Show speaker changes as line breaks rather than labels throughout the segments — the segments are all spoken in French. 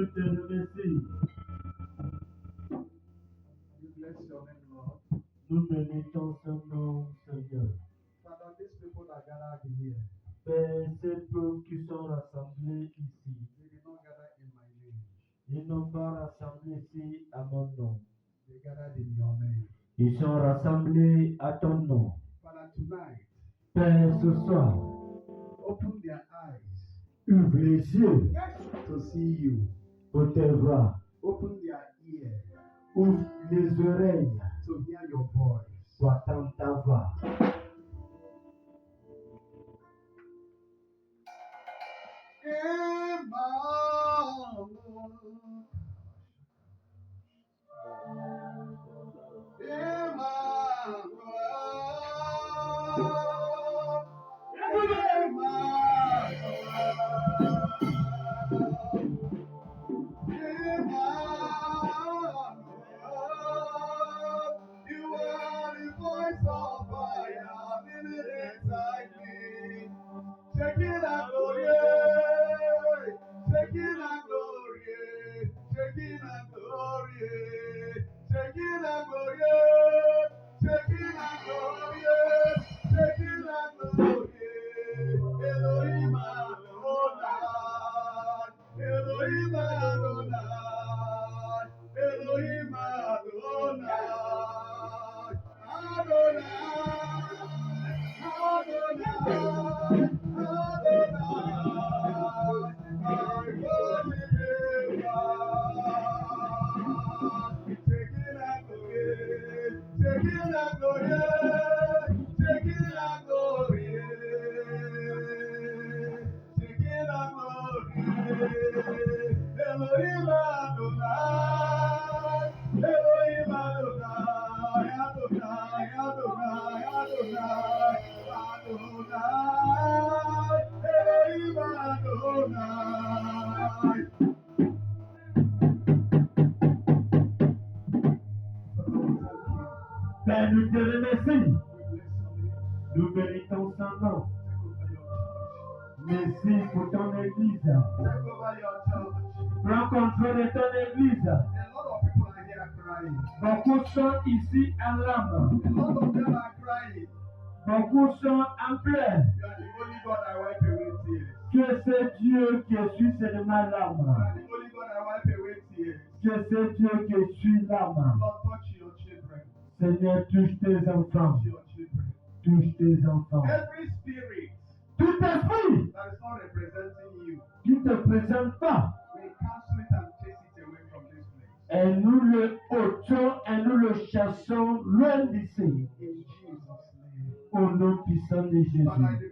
nous te remercions.
We bless your name, Lord.
Nous bénissons son nom, Seigneur.
Father, these people that gathered here,
Père, ces peuples qui sont rassemblés ici,
they did not gather in my name.
ils n'ont pas rassemblé ici à mon nom.
They gathered in your name.
Ils sont rassemblés à ton nom.
Father, tonight,
Père, ce soir,
open their eyes
ouvre les yeux
to see you.
pour te voir.
Open their ears
Ouvre les oreilles
to hear your voice.
pour entendre ta voix.
You are the voice of fire, living inside me. Shaking and glory, shaking and glory, shaking and glory, shaking and glory, shaking and glory, shaking and glory. Elohim Adonai, Elohim Adonai, Elohim Adonai, Adonai, Adonai. Elohim Adonai, Elohim Adonai, Adonai, Adonai, Adonai, Adonai, Elohim Adonai.
Père, nous te remercions. Nous bénissons son nom. Merci pour ton église.
Take over your church.
Prends contrôle de ton église.
A lot of people are here crying.
Beaucoup sont ici en larmes.
A lot of them are crying.
Beaucoup sont en pleurs.
You are the only God I wipe away tears.
Que c'est Dieu qui essuie seulement
You
larmes.
are the only God I wipe away tears.
Que c'est Dieu qui essuie larmes.
Lord, touch your children.
Seigneur, touche tes enfants.
Touch your children.
Touche tes enfants.
Every spirit
Tout esprit
that is not representing you,
qui ne te présente pas,
we cancel it and chase it away from this place.
et nous le ôtons et nous le chassons loin d'ici.
In Jesus' name.
Au nom puissant de
Father, I
Jésus.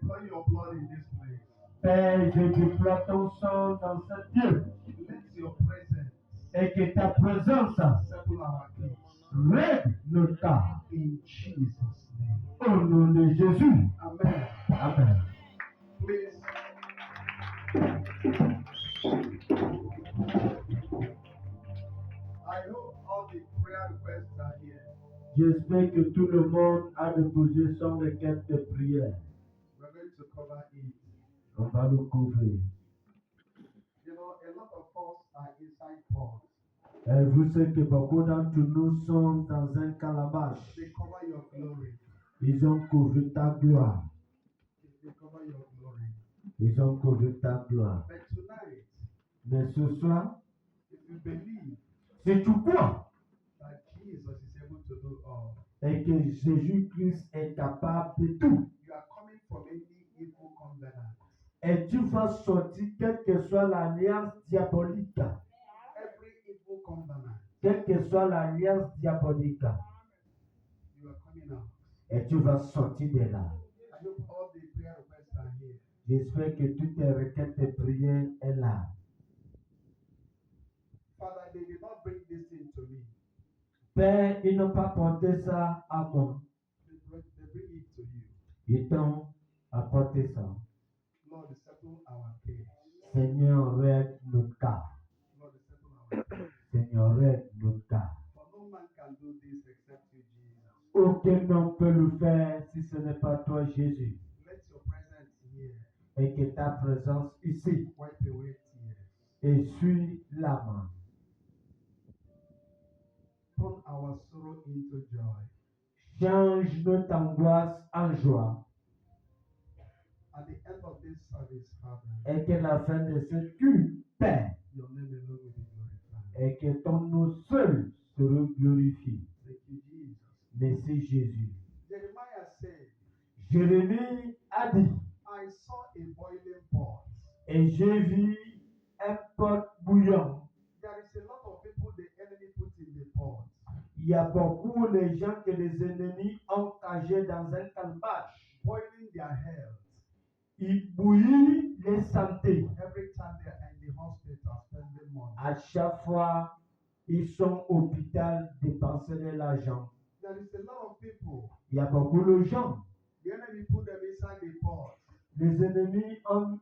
deploy your blood in this place.
Père, je déploie ton sang dans ce lieu
Let your presence
et que ta présence
settle our case.
règle nos cas.
In Jesus' name.
Au nom de Jésus.
Amen.
Amen.
Please. I hope all the prayer requests are here.
J'espère que tout le monde a déposé son requête de prière.
We're going to cover it.
On va le couvrir.
You know, a lot of us are inside Paul.
Et vous savez que beaucoup d'entre nous sont dans un calabash.
They cover your glory.
Ils ont couvert ta gloire.
They cover your glory.
Ils ont couvert ta gloire.
But tonight,
Mais ce soir,
if you believe
si tu crois
that Jesus is able to do all,
et que Jésus-Christ est capable de tout,
you are coming from any evil covenant.
et tu vas sortir quelle que soit l'alliance diabolique,
Every evil covenant,
quelle que soit l'alliance diabolique,
you are coming out.
et tu vas sortir de là.
I hope all the prayer requests are here.
J'espère que toutes tes requêtes de prière est là.
Father, they did not bring this thing to me.
Père, ils n'ont pas porté ça à moi.
They bring it to you.
Ils t'ont apporté ça.
Lord, settle our case.
Seigneur, règle notre cas.
Lord, settle our case.
Seigneur, règle notre cas.
For no man can do this except you, Jesus.
Aucun homme peut le faire si ce n'est pas toi, Jésus.
Let your presence here
Et que ta présence ici
wipe away tears.
Essuie la main.
Turn our sorrow into joy.
Change notre angoisse en joie.
At the end of this service, Father,
Et qu'à la fin de ce culte, Père,
your name alone will be glorified.
et que ton nom seul sera glorifié.
Thank you, Jesus.
Merci Jésus.
Jeremiah said,
Jérémie a dit,
I saw a boiling pot.
et j'ai vu un pot bouillant.
There is a lot of people the enemy put in the pot.
Il y a beaucoup de gens que les ennemis ont cagés dans un calebasse.
Boiling their health.
Ils bouillent les santé.
Every time they are in the hospital spending money.
À chaque fois, ils sont au hôpital dépenser de l'argent.
There is a lot of people.
Il y a beaucoup de gens.
The enemy put them inside the pot.
Les ennemis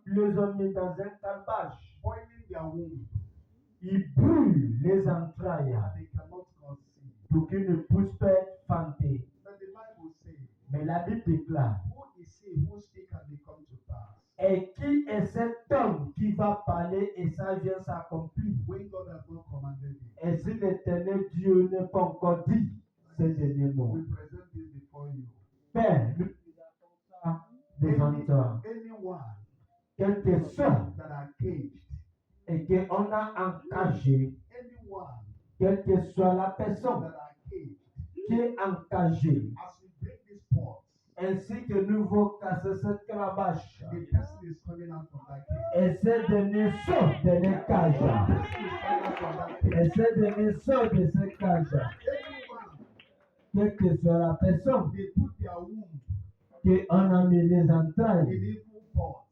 les ont mis dans un calebasse.
Boiling their womb.
Ils brûlent les entrailles
And they cannot conceive.
pour qu'ils ne puissent pas être fantés.
But the Bible says,
Mais la Bible déclare,
who is he who speak and they come to pass?
et qui est cet homme qui va parler et ça vient s'accomplir?
When God has not commanded it.
Et si l'Éternel Dieu n'a pas encore dit ces derniers mots?
We present this before you.
Père, nous présentons ça devant toi.
Anyone
Quel que soit
that are caged,
et qu'on a encagé,
anyone
quelle que soit la personne
that are caged,
qui est encagée,
as we break this pot,
ainsi que nous voulons casser cette calabache,
the person is coming out from that cage.
et ces derniers sortent de les cages.
The person is coming out from that cage.
Et ces derniers sortent de ces cages.
Anyone,
Quelle que soit la personne
they put their womb
qu'on a mis les
in
entrailles
evil pot.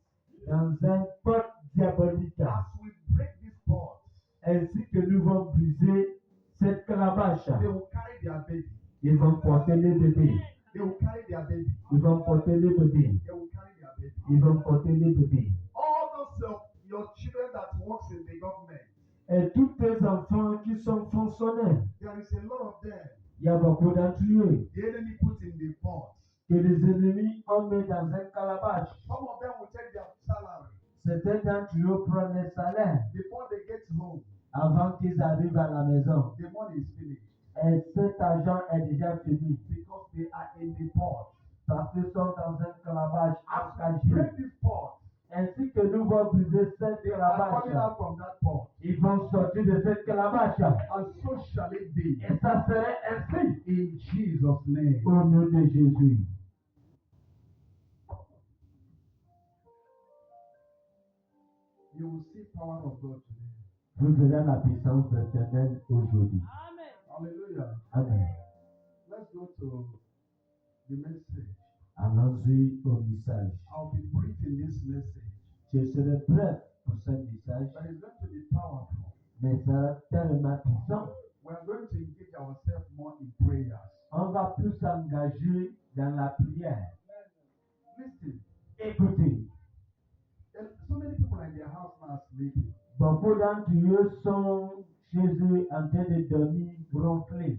dans un pot diabolique,
As we break this pot,
ainsi que nous vont briser cette calabache,
they will carry their baby.
ils vont porter les bébés.
They will carry their baby.
Ils vont porter les bébés.
They will carry their baby.
Ils vont porter les bébés.
All those your children that works in the government,
Et tous les enfants qui sont fonctionnaires,
there is a lot of them.
il y a beaucoup d'entre eux
The enemy put in the pot.
que les ennemis ont mis dans un calabash.
Some of them will take their salary
Certains d'entre eux prennent les salaires
before they get home.
avant qu'ils arrivent à la maison.
The money is finished
Et cet argent est déjà fini
because they are in the pot.
parce qu'ils sont dans un calabash
As we
encagé.
break this pot,
Ainsi que nous allons briser cette
they are coming
calabash,
out from that pot.
ils vont sortir de cette calabash.
And so shall it be
Et ça serait ainsi
in Jesus' name.
au nom de Jésus.
You will see power of God today.
Vous verrez la puissance de l'Éternel aujourd'hui.
Hallelujah.
Amen.
Let's go to the message.
Allons-y au message.
I'll be brief in this message,
Je serai bref pour ce message,
but it's going to be powerful.
mais ça sera tellement puissant.
We are going to engage ourselves more in prayers.
On va plus s'engager dans la prière.
Listen,
Écoutez,
and so many people in their house now are sleeping.
beaucoup d'entre eux sont chez eux en train de dormir ronfler,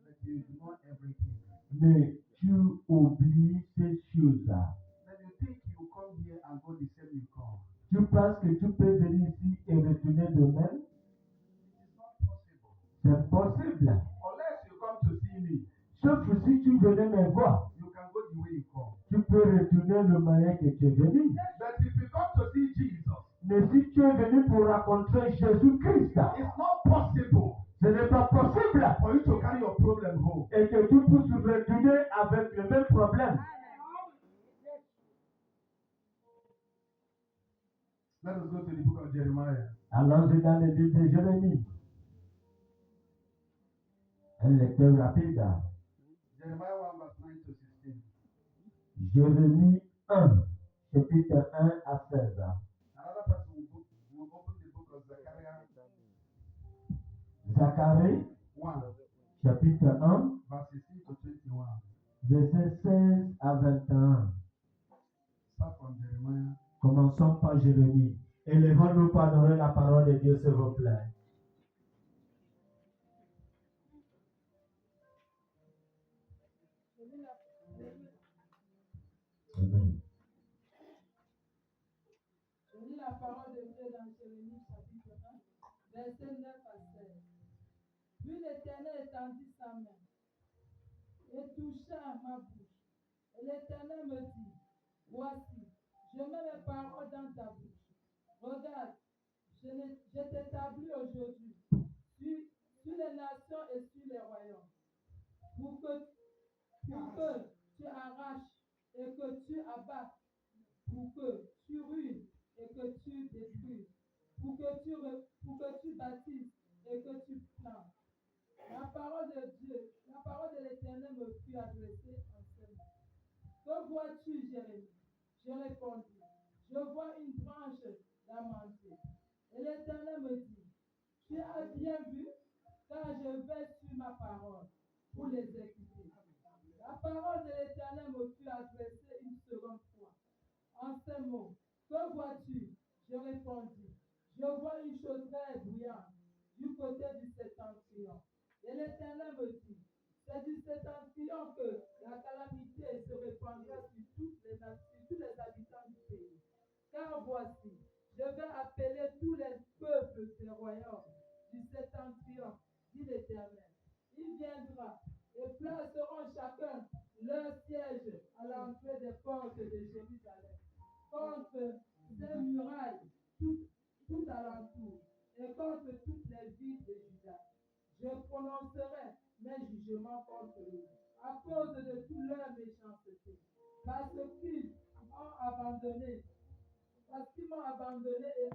But you ignore everything.
mais tu oublies ces choses-là.
Then you think you come here and go the same you come.
Tu penses que tu peux venir ici et retourner demain?
It is not possible.
C'est impossible.
Unless you come to see me,
Sauf si tu venais me voir,
you can go the way you come.
tu peux retourner le moyen que tu es venu.
But if you come to see Jesus,
Mais si tu es venu pour rencontrer Jésus-Christ,
it's not possible
ce n'est pas possible
for you to carry your problem home.
et que tu puisses retourner avec le même problème.
Let us go to the book of Jeremiah.
Allons-y dans le livre de Jérémie. Un lecteur rapide.
Jeremiah 1 verse 9 to 16.
Jérémie 1, chapitre 1 à 16.
Another person will open the book of Zechariah
Zacharie,
1
chapitre 1,
verse 16 to 21.
versets 16 à 21.
Start from Jeremiah.
Commençons par Jérémie. Élevons-nous pour adorer la parole de Dieu, s'il vous plaît.
Je lis la parole de Dieu dans dans Jérémie chapitre 1, verset 9 à 16. Puis l'Éternel étendit sa main et toucha ma bouche. Et l'Éternel me dit, voici, je mets mes paroles dans ta bouche. Regarde, je t'établis aujourd'hui sur les nations et sur les royaumes, pour que tu arraches et que tu abattes, pour que tu ruines et que tu détruises, pour que tu bâtisses et que tu plantes. La parole de Dieu, la parole de l'Éternel me fut adressée en ce moment. Que vois-tu, Jérémie? Je répondis, je vois une branche d'amandier. Et l'Éternel me dit, tu as bien vu, car je vais sur ma parole pour l'exécuter. La parole de l'Éternel me fut adressée une seconde fois. En ces mots, que vois-tu? Je répondis, je vois une chaudrée bruyante du côté du septentrion. Et l'Éternel me dit, c'est du septentrion que la calamité se répandra sur tous les habitants du pays. Car voici, je vais appeler tous les peuples des royaumes du septentrion, dit l'Éternel. Il viendra et placeront chacun leur siège à l'entrée des portes de Jérusalem, contre ces murailles tout alentour, et contre toutes les villes de Juda. Je prononcerai mes jugements contre eux, à cause de toute leur méchanceté, parce qu'ils m'ont abandonné et